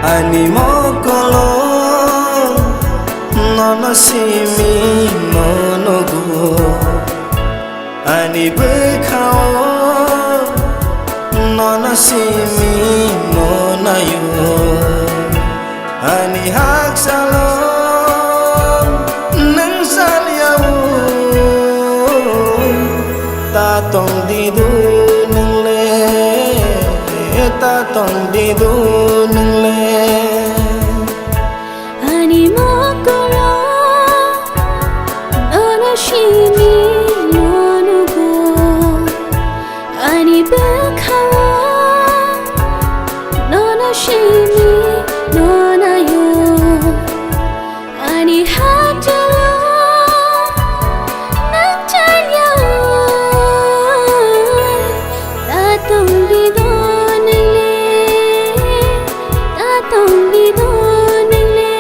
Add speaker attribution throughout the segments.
Speaker 1: Ani mokolo nono simi nono go Ani bekhao nono simi nono yo Ani hak salom nang saliau ta tong di du nang le ta tong di du nang le
Speaker 2: Ani mokolo nono shimi nono go Ani bekhao nono shimi nono yo Ani hatalo nang chanyao ta tong di do nang le ta tong di do nang le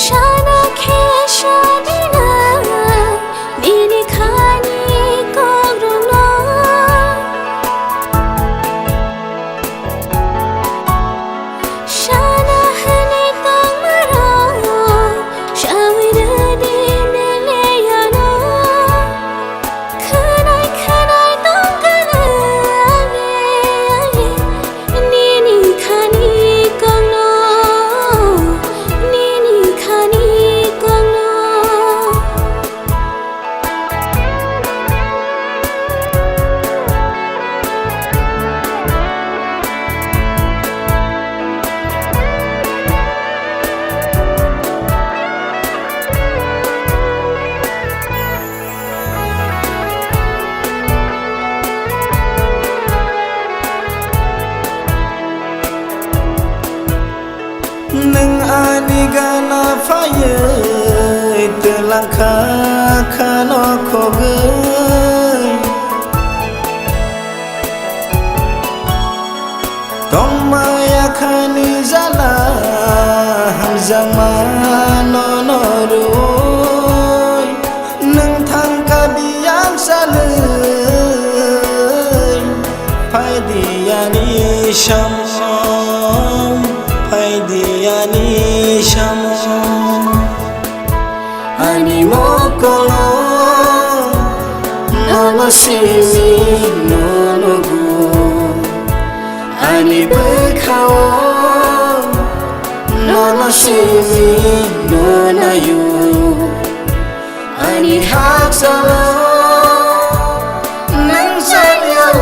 Speaker 2: Shana ke shani na nini khani kogrong lo Shana hani tang mara shawira di nele ya no Khanai khanai tang kana nini khani kong lo nini khani kong lo
Speaker 1: Neng ani gana faye telang khano khoge Tong maya khani zala hamzama no roi Neng thang kabiyang salei phai diyani sham Diani shamon Ani mokolo nono simi nono go Ani bekhao nono simi nono yo Ani hak salom nang saliau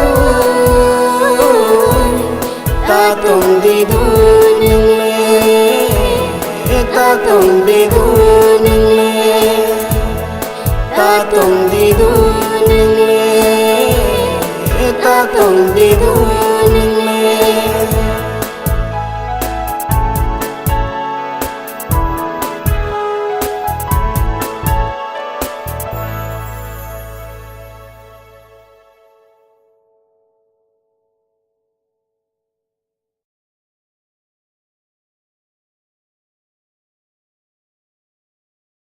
Speaker 1: ta tong di du ta tong di du nang le ta tong di du nang le ta tong di du